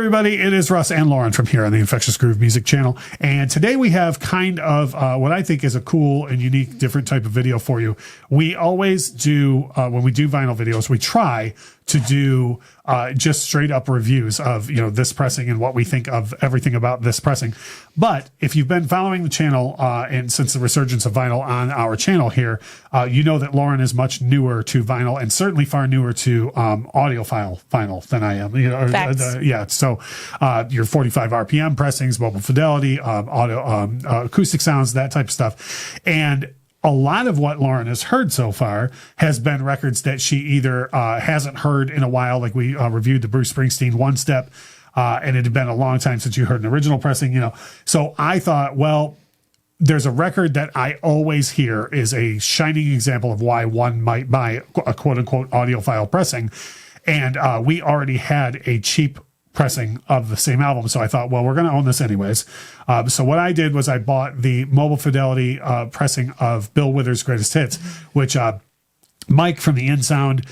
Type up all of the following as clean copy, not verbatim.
everybody. It is Russ and Lauren from here on the Infectious Groove Music channel. And today we have kind of what I think is a cool and unique, different type of video for you. We always do, when we do vinyl videos, we try to do just straight up reviews of, this pressing and what we think of everything about this pressing. But if you've been following the channel and since the resurgence of vinyl on our channel here, you know that Lauren is much newer to vinyl and certainly far newer to audiophile vinyl than I am. So your 45 RPM pressings, Mobile Fidelity, audio, acoustic sounds, that type of stuff. And a lot of what Lauren has heard so far has been records that she either hasn't heard in a while, like we reviewed the Bruce Springsteen One Step, and it had been a long time since you heard an original pressing, So I thought, well, there's a record that I always hear is a shining example of why one might buy a quote-unquote audiophile pressing, and we already had a cheap pressing of the same album. So I thought, well, we're going to own this anyways. So what I did was I bought the Mobile Fidelity pressing of Bill Withers' Greatest Hits, which Mike from the InSound,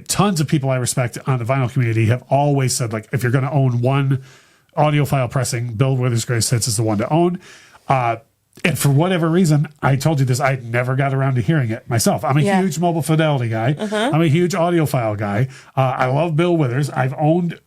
tons of people I respect on the vinyl community have always said, like, if you're going to own one audiophile pressing, Bill Withers' Greatest Hits is the one to own. And for whatever reason, I told you this, I never got around to hearing it myself. I'm a huge Mobile Fidelity guy. I'm a huge audiophile guy. I love Bill Withers. I've owned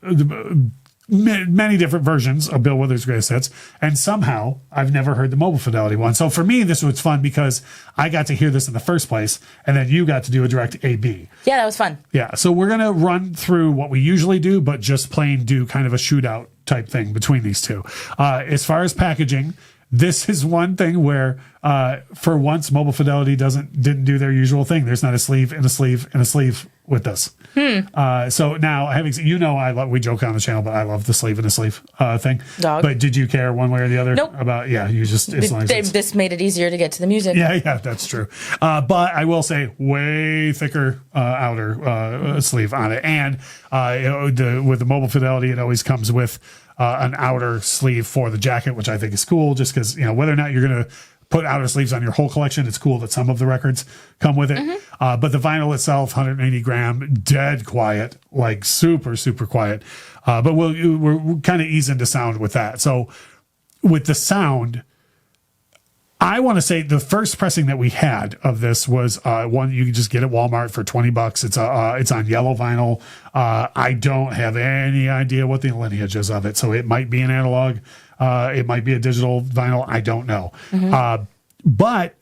many different versions of Bill Withers' Greatest Hits, and somehow I've never heard the Mobile Fidelity one. So for me, this was fun because I got to hear this in the first place, and then you got to do a direct A-B. Yeah, that was fun. Yeah, so we're going to run through what we usually do, but just plain do kind of a shootout type thing between these two. As far as packaging, this is one thing where, for once, Mobile Fidelity didn't do their usual thing. There's not a sleeve and a sleeve and a sleeve with this. So now, having we joke on the channel, but I love the sleeve and a sleeve thing. Dog. But did you care one way or the other? Nope. About you just as long as this made it easier to get to the music. Yeah, that's true. But I will say, way thicker outer sleeve on it, and with the Mobile Fidelity, it always comes with an outer sleeve for the jacket, which I think is cool, just because, whether or not you're going to put outer sleeves on your whole collection, it's cool that some of the records come with it. But the vinyl itself, 180 gram, dead quiet, like super, super quiet. But we're kind of ease into sound with that. So with the sound, I want to say the first pressing that we had of this was one you can just get at Walmart for $20. It's on yellow vinyl. I don't have any idea what the lineage is of it, so it might be an analog, it might be a digital vinyl. I don't know. But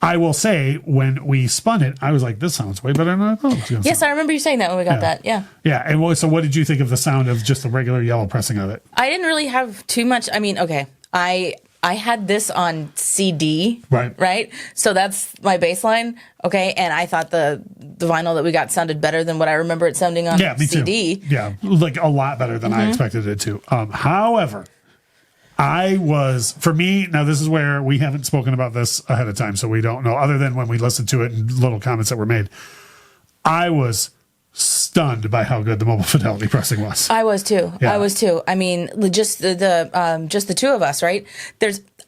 I will say, when we spun it, I was like, "This sounds way better than I thought it was going to." Yes, I remember you saying that when we got that. Yeah. Yeah, and so what did you think of the sound of just the regular yellow pressing of it? I didn't really have too much. I mean, okay, I had this on CD, right? So that's my baseline, okay? And I thought the vinyl that we got sounded better than what I remember it sounding on CD. Too. Yeah, like a lot better than I expected it to. However, for me, now this is where we haven't spoken about this ahead of time, so we don't know, other than when we listened to it and little comments that were made. I was stunned by how good the Mobile Fidelity pressing was. I was too. Yeah. I was too. I mean, just the two of us, right?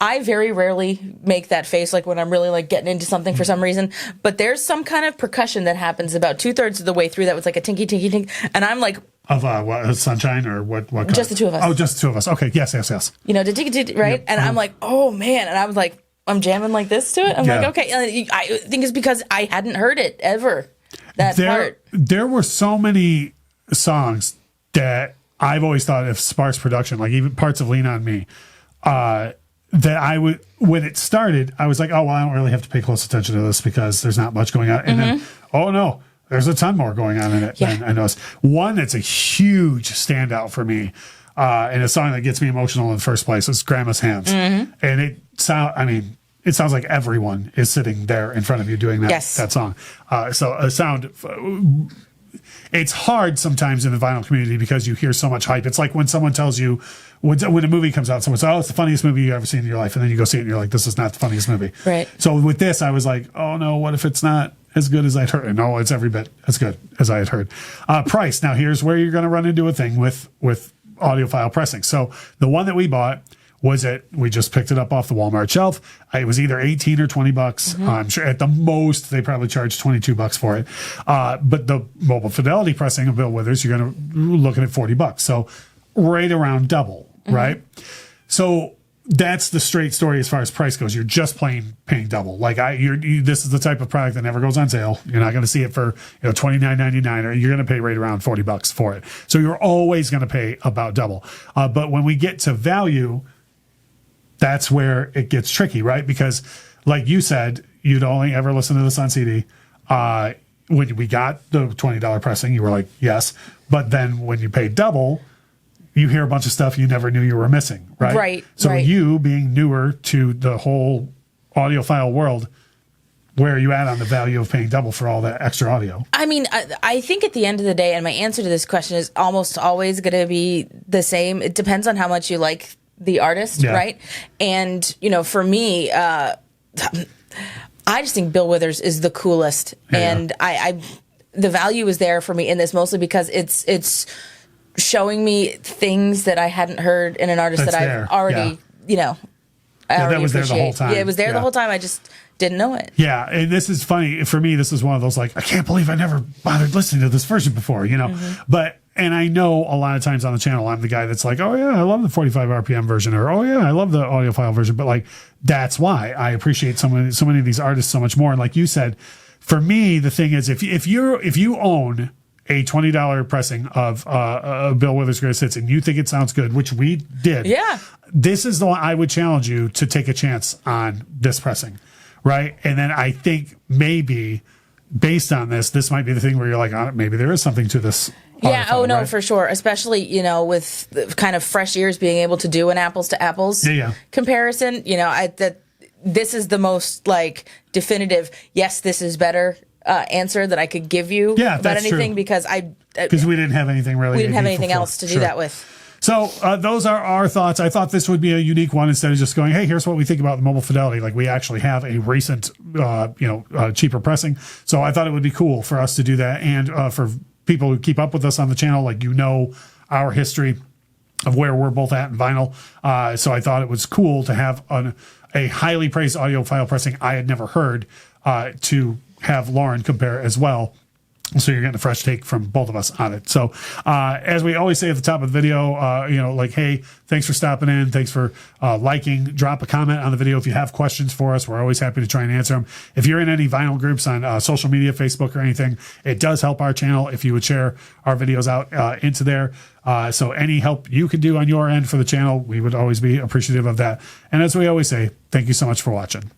I very rarely make that face like when I'm really like getting into something for some reason, but there's some kind of percussion that happens about 2/3 of the way through that was like a tinky tinky tink, and I'm like, of what, Sunshine or what? Just the two of us. Oh, just the two of us. Okay, yes. The tinky tinky, right? Yep. And I'm like, oh man, and I was like, I'm jamming like this to it. I'm like, okay. And I think it's because I hadn't heard it ever. There were so many songs that I've always thought of sparse production, like even parts of Lean On Me, that I would, when it started, I was like, oh, well, I don't really have to pay close attention to this because there's not much going on. And then, oh no, there's a ton more going on in it than I noticed. One that's a huge standout for me, and a song that gets me emotional in the first place is Grandma's Hands. And it sounds like everyone is sitting there in front of you doing that song. So a sound, it's hard sometimes in the vinyl community because you hear so much hype. It's like when someone tells you, when a movie comes out, someone says, oh, it's the funniest movie you've ever seen in your life. And then you go see it and you're like, this is not the funniest movie. Right. So with this, I was like, oh no, what if it's not as good as I'd heard? And no, it's every bit as good as I had heard. Price. Now here's where you're going to run into a thing with audiophile pressing. So the one that we bought, we just picked it up off the Walmart shelf. It was either $18 or $20. I'm sure at the most they probably charged $22 for it. But the Mobile Fidelity pressing of Bill Withers, you're going to looking at $40. So right around double, right? So that's the straight story as far as price goes. You're just paying double. Like this is the type of product that never goes on sale. You're not going to see it for $29.99, or you're going to pay right around $40 for it. So you're always going to pay about double. But when we get to value, that's where it gets tricky, right? Because like you said, you'd only ever listen to this on CD. When we got the $20 pressing, you were like, yes. But then when you pay double, you hear a bunch of stuff you never knew you were missing, right? Right. So right. you being newer to the whole audiophile world, where are you at on the value of paying double for all that extra audio? I mean, I think at the end of the day, and my answer to this question is almost always going to be the same. It depends on how much you like the artist, right? And, for me, I just think Bill Withers is the coolest. Yeah. And the value is there for me in this mostly because it's showing me things that I hadn't heard in an artist That's that there. I've already, that was there the whole time. Yeah, it was there Yeah. the whole time. I just didn't know it. Yeah, and this is funny. For me, this is one of those, like, I can't believe I never bothered listening to this version before, But, and I know a lot of times on the channel, I'm the guy that's like, oh, yeah, I love the 45 RPM version, or, oh, yeah, I love the audiophile version. But, like, that's why I appreciate so many of these artists so much more. And like you said, for me, the thing is, if you own a $20 pressing of Bill Withers' Greatest Hits and you think it sounds good, which we did, this is the one I would challenge you to take a chance on this pressing, right? And then I think maybe based on this might be the thing where you're like, oh, maybe there is something to this. Yeah, audiophile, no, right? for sure. Especially, with the kind of fresh ears being able to do an apples to apples comparison. This is the most like definitive, yes, this is better answer that I could give you about anything, true. because we didn't have anything really. We didn't have anything else to do that with. So those are our thoughts. I thought this would be a unique one instead of just going, hey, here's what we think about the Mobile Fidelity. Like, we actually have a recent, cheaper pressing. So I thought it would be cool for us to do that. And for people who keep up with us on the channel, like, our history of where we're both at in vinyl. So I thought it was cool to have a highly praised audiophile pressing I had never heard to have Lauren compare as well. So you're getting a fresh take from both of us on it. So as we always say at the top of the video, hey, thanks for stopping in. Thanks for liking. Drop a comment on the video if you have questions for us. We're always happy to try and answer them. If you're in any vinyl groups on social media, Facebook or anything, it does help our channel if you would share our videos out into there. So any help you can do on your end for the channel, we would always be appreciative of that. And as we always say, thank you so much for watching.